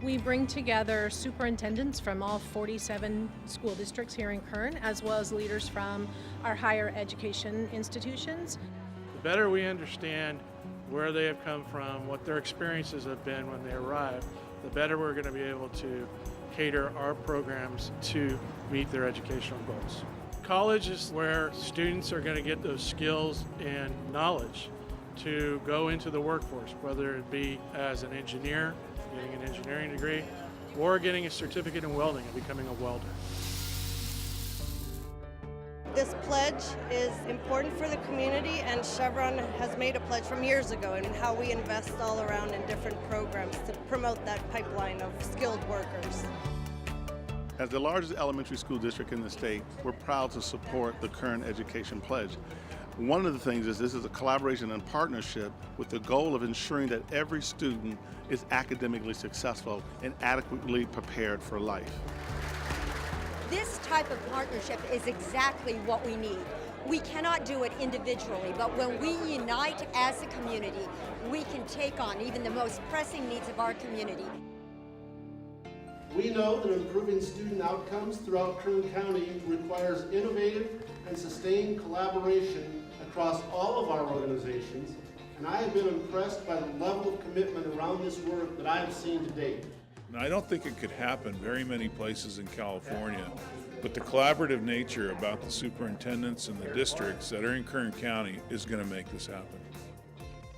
We bring together superintendents from all 47 school districts here in Kern, as well as leaders from our higher education institutions. The better we understand where they have come from, what their experiences have been when they arrive, the better we're going to be able to cater our programs to meet their educational goals. College is where students are going to get those skills and knowledge to go into the workforce, whether it be as an engineer, getting an engineering degree, or getting a certificate in welding and becoming a welder. This pledge is important for the community, and Chevron has made a pledge from years ago in how we invest all around in different programs to promote that pipeline of skilled workers. As the largest elementary school district in the state, we're proud to support the Kern Education Pledge. One of the things is this is a collaboration and partnership with the goal of ensuring that every student is academically successful and adequately prepared for life. This type of partnership is exactly what we need. We cannot do it individually, but when we unite as a community, we can take on even the most pressing needs of our community. We know that improving student outcomes throughout Kern County requires innovative and sustained collaboration across all of our organizations, and I have been impressed by the level of commitment around this work that I have seen to date. Now, I don't think it could happen very many places in California, but the collaborative nature about the superintendents and the districts that are in Kern County is going to make this happen.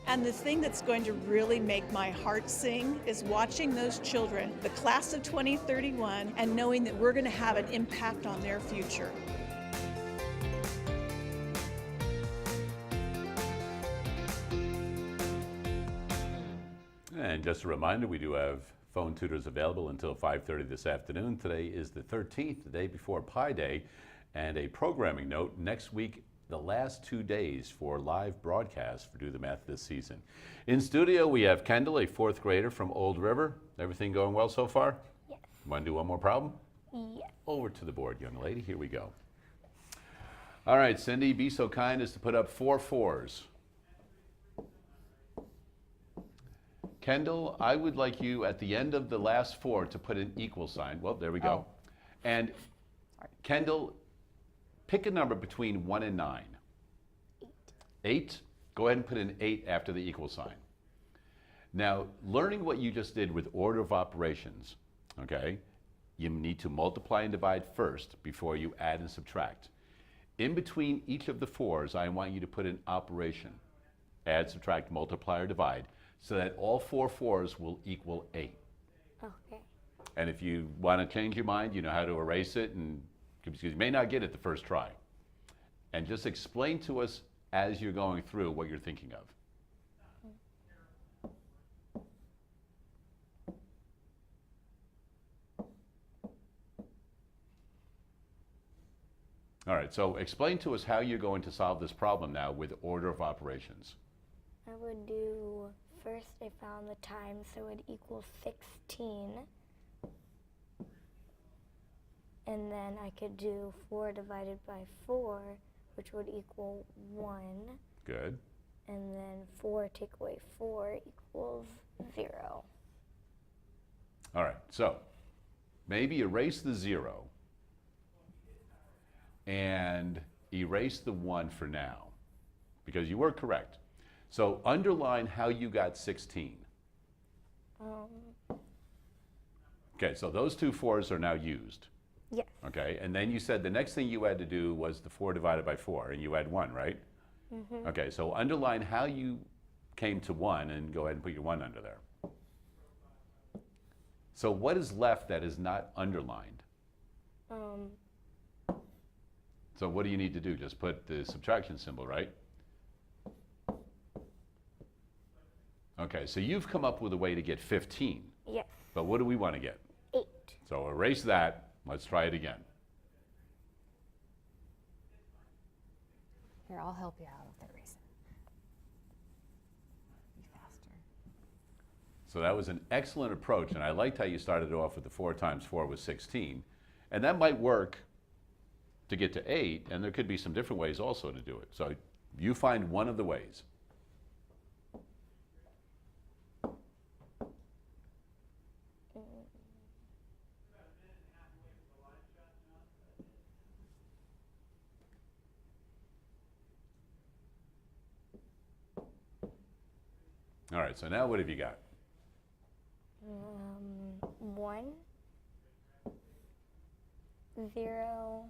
And the thing that's going to really make my heart sing is watching those children, the class of 2031, and knowing that we're going to have an impact on their future. And just a reminder, we do have phone tutors available until 5:30 this afternoon. Today is the 13th, the day before Pi Day. And a programming note, next week, the last 2 days for live broadcast for Do the Math this season. In studio, we have Kendall, a 4th grader from Old River. Everything going well so far? Yes. Want to do one more problem? Yes. Over to the board, young lady. Here we go. All right, Cindy, be so kind as to put up 4 4s. Kendall, I would like you at the end of the last 4 to put an equal sign. Well, there we go. And Kendall, pick a number between 1 and 9. 8. 8? Go ahead and put an 8 after the equal sign. Now, learning what you just did with order of operations, okay, you need to multiply and divide first before you add and subtract. In between each of the 4s, I want you to put an operation. Add, subtract, multiply, or divide, so that all 4 4s will equal 8. Okay. And if you want to change your mind, you know how to erase it, and because you may not get it the first try. And just explain to us as you're going through what you're thinking of. All right, so explain to us how you're going to solve this problem now with order of operations. I would do, first I found the time, so it equals 16. And then I could do 4 divided by 4, which would equal 1. Good. And then 4 take away 4 equals 0. All right, so maybe erase the 0 and erase the 1 for now, because you were correct. So underline how you got 16. Okay, so those 2 4s are now used. Yes. Okay, and then you said the next thing you had to do was the 4 divided by 4, and you had 1, right? Mm-hmm. Okay, so underline how you came to 1 and go ahead and put your 1 under there. So what is left that is not underlined? So what do you need to do? Just put the subtraction symbol, right? Okay, so you've come up with a way to get 15. Yes. But what do we want to get? 8. So erase that Let's try it again. Here, I'll help you out if they're racing. Be faster. So that was an excellent approach, and I liked how you started off with the 4 times 4 was 16. And that might work to get to 8, and there could be some different ways also to do it. So you find one of the ways. All right, so now what have you got? 1, 0,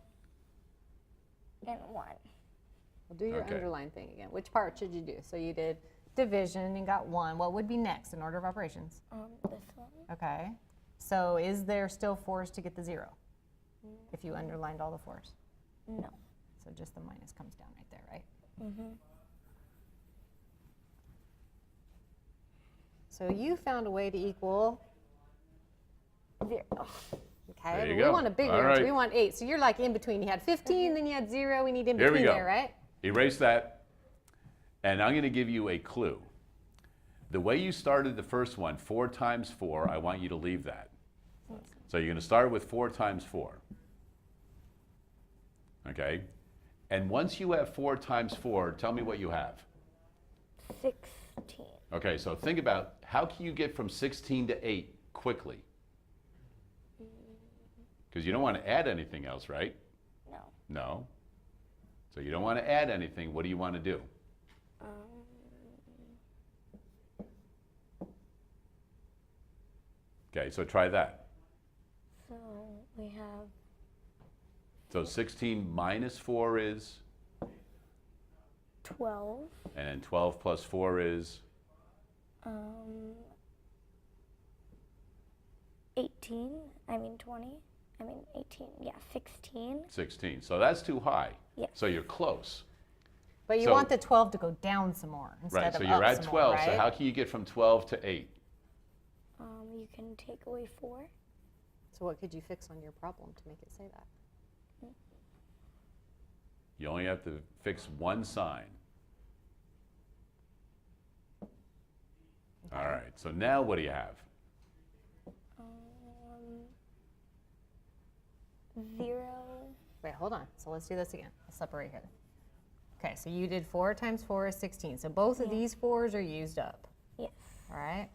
and 1. We'll do your Okay. underline thing again. Which part should you do? So you did division and got 1. What would be next in order of operations? This one. Okay. So is there still 4s to get the 0? If you underlined all the 4s? No. So just the minus comes down right there, right? Mm-hmm. So you found a way to equal 0. Okay, There you but go. we want a bigger All answer. right. We want 8. So you're like in between. You had 15, then you had 0. We need in Here between we go. there, right? Erase that. And I'm going to give you a clue. The way you started the first one, 4 times 4, I want you to leave that. So you're going to start with 4 times 4. Okay? And once you have 4 times 4, tell me what you have. 16. Okay, so think about how can you get from 16 to 8 quickly? Because you don't want to add anything else, right? No. No. So you don't want to add anything. What do you want to do? Okay, so try that. So we have So 16 minus 4 is? 12. And 12 plus 4 is? 18. I mean 20. I mean 18. Yeah, 16. 16. So that's too high. Yes. So you're close. But you So- want the 12 to go down some more instead Right, of so you're up at some 12. more, So right? how can you get from 12 to 8? You can take away 4. So what could you fix on your problem to make it say that? You only have to fix one sign. All right, so now what do you have? 0. Wait, hold on. So let's do this again. Let's separate here. Okay, so you did 4 times 4 is 16. So both of these 4s are used up. Yes. All right?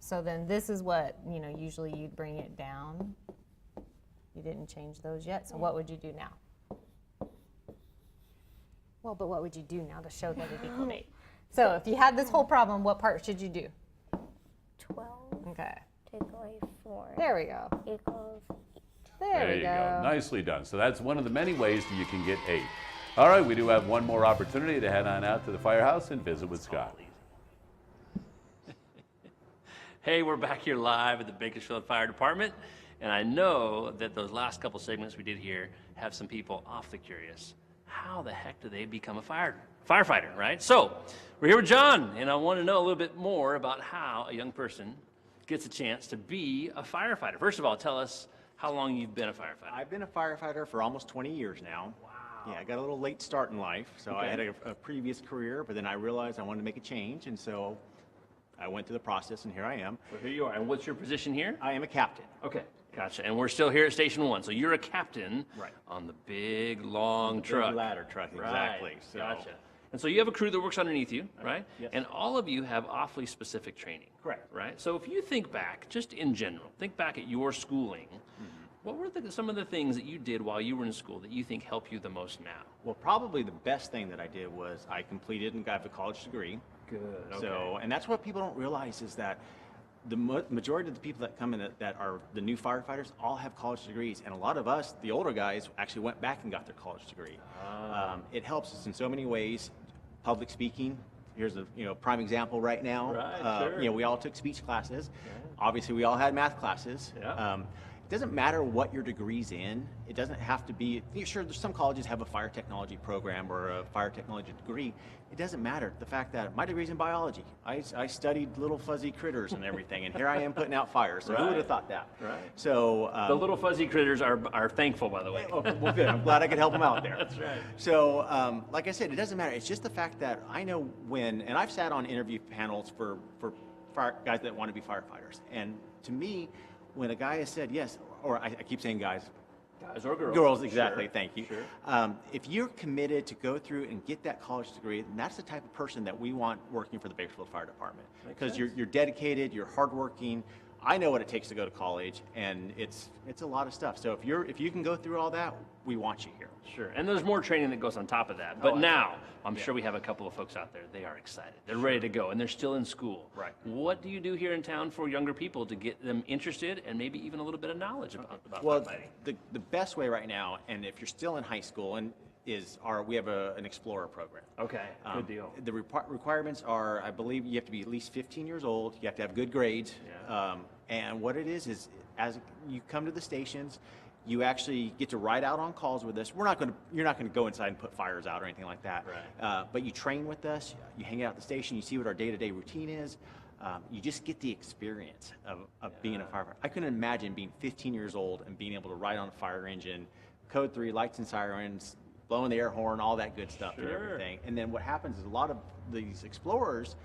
So then this is what, usually you'd bring it down. You didn't change those yet. So what would you do now? Well, but what would you do now to show that it equaled 8? So if you had this whole problem, what part should you do? 12. Okay. Take away 4. There we go. Equals 8. There we you go. Nicely done. So that's one of the many ways that you can get 8. All right, we do have one more opportunity to head on out to the firehouse and visit with Scott. Hey, we're back here live at the Bakersfield Fire Department, and I know that those last couple segments we did here have some people awfully curious. How the heck do they become a firefighter, right? So, we're here with John, and I want to know a little bit more about how a young person gets a chance to be a firefighter. First of all, tell us how long you've been a firefighter. I've been a firefighter for almost 20 years now. Wow. Yeah, I got a little late start in life, so I had a previous career, but then I realized I wanted to make a change, and so I went through the process, and here I am. Well, here you are. And what's your position here? I am a captain. Okay, gotcha. And we're still here at Station 1. So you're a captain Right. on the big, long Big truck. ladder truck, exactly. Right. So, Gotcha. And so you have a crew that works underneath you, right? Yes. And all of you have awfully specific training. Correct. Right? So if you think back, just in general, think back at your schooling, what were some of the things that you did while you were in school that you think help you the most now? well, probably the best thing that I did was I completed and got a college degree. Good. So, and that's what people don't realize is that the majority of the people that come in that are the new firefighters all have college degrees, and a lot of us, the older guys, actually went back and got their college degree. It helps us in so many ways. Public speaking. Here's a prime example right now. Right, sure. We all took speech classes. Obviously, we all had math classes. Yeah. it doesn't matter what your degree's in. It doesn't have to be, sure, there's some colleges have a fire technology program or a fire technology degree. It doesn't matter. The fact that my degree's in biology. I studied little fuzzy critters and everything, and here I am putting out fires. So who would have thought that? Right. So the little fuzzy critters are thankful, by the way. Oh, well, good. I'm glad I could help them out there. That's right. So, like I said, it doesn't matter. It's just the fact that I know when, and I've sat on interview panels for guys that want to be firefighters, and to me, when a guy has said yes, or I keep saying guys. Guys or girls. Girls, exactly, Sure. thank you. Sure. If you're committed to go through and get that college degree, then that's the type of person that we want working for the Bakersfield Fire Department. Because you're dedicated, you're hardworking. I know what it takes to go to college, and it's a lot of stuff. So if you can go through all that, we want you here. Sure, and there's more training that goes on top of that. But now, I'm sure we have a couple of folks out there. They are excited. They're ready to go, and they're still in school. Right. What do you do here in town for younger people to get them interested and maybe even a little bit of knowledge about Well, firefighting? the best way right now, and if you're still in high school, we have an Explorer program. Okay, good deal. The requirements are, I believe, you have to be at least 15 years old. You have to have good grades. And what it is as you come to the stations, you actually get to ride out on calls with us. You're not going to go inside and put fires out or anything like that. Right. But you train with us. You hang out at the station. You see what our day-to-day routine is. You just get the experience of being a firefighter. I couldn't imagine being 15 years old and being able to ride on a fire engine, code 3, lights and sirens, blowing the air horn, all that good stuff and everything. And then what happens is a lot of these explorers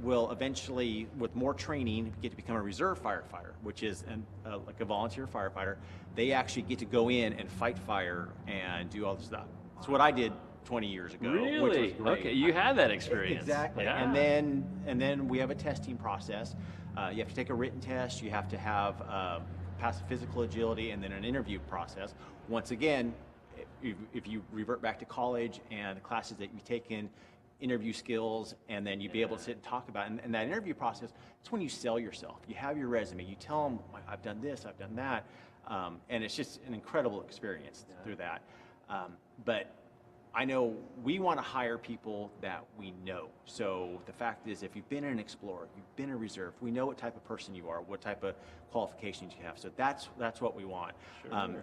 will eventually, with more training, get to become a reserve firefighter, which is like a volunteer firefighter. They actually get to go in and fight fire and do all this stuff. That's what I did 20 years ago. Really? Which was great. Okay, you had that experience. Exactly. Yeah. And then we have a testing process. You have to take a written test. You have to have pass a physical agility, and then an interview process. Once again, if you revert back to college and the classes that you've taken, interview skills, and then you'd be able to sit and talk about it. And that interview process, it's when you sell yourself. You have your resume. You tell them, I've done this, I've done that. And it's just an incredible experience through that. But I know we want to hire people that we know. So the fact is, if you've been an explorer, you've been a reserve, we know what type of person you are, what type of qualifications you have. So that's what we want.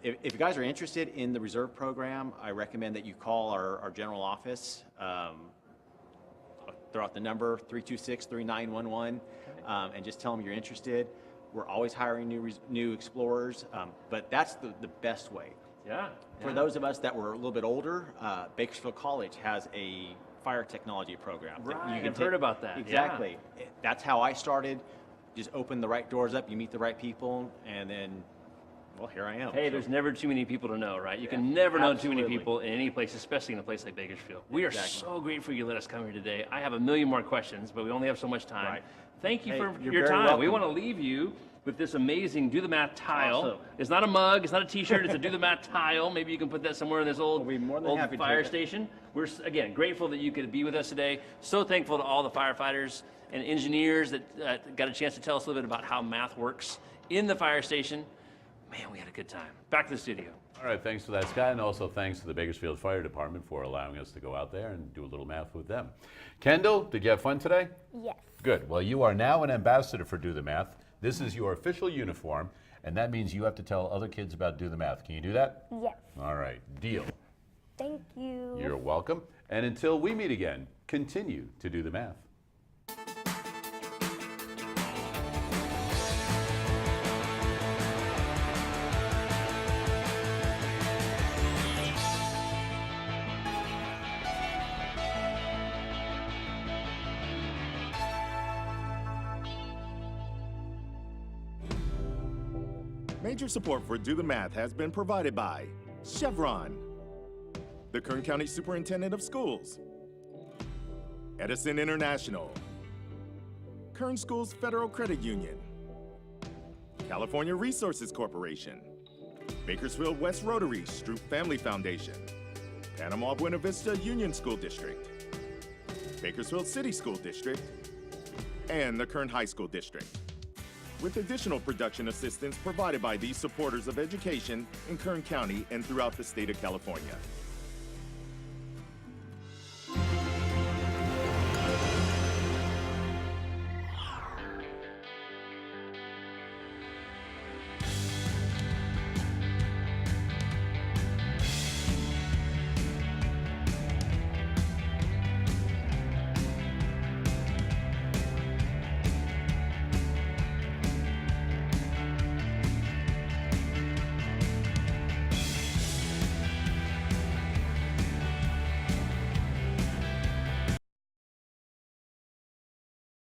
If you guys are interested in the reserve program, I recommend that you call our general office. Throw out the number 326-3911 and just tell them you're interested. We're always hiring new explorers, but that's the best way. For those of us that were a little bit older, Bakersfield College has a fire technology program. Right, I've heard about that. Exactly. That's how I started. Just open the right doors up, you meet the right people, and then, well, here I am. Hey, there's never too many people to know, right? You can never know too many people in any place, especially in a place like Bakersfield. We are so grateful you let us come here today. I have a million more questions, but we only have so much time. Right. Thank you for you're your very time. welcome. We want to leave you with this amazing Do the Math tile. Awesome. It's not a mug, it's not a t-shirt, it's a Do the Math tile. Maybe you can put that somewhere in this old happy to fire take it. station. We're, again, grateful that you could be with us today. So thankful to all the firefighters and engineers that got a chance to tell us a little bit about how math works in the fire station. Man, we had a good time. Back to the studio. All right, thanks for that, Scott, and also thanks to the Bakersfield Fire Department for allowing us to go out there and do a little math with them. Kendall, did you have fun today? Yes. Good. Well, you are now an ambassador for Do the Math. This is your official uniform, and that means you have to tell other kids about Do the Math. Can you do that? Yes. All right, deal. Thank you. You're welcome. And until we meet again, continue to do the math. Major support for Do the Math has been provided by Chevron, the Kern County Superintendent of Schools, Edison International, Kern Schools Federal Credit Union, California Resources Corporation, Bakersfield West Rotary Stroop Family Foundation, Panama Buena Vista Union School District, Bakersfield City School District, and the Kern High School District, with additional production assistance provided by these supporters of education in Kern County and throughout the state of California.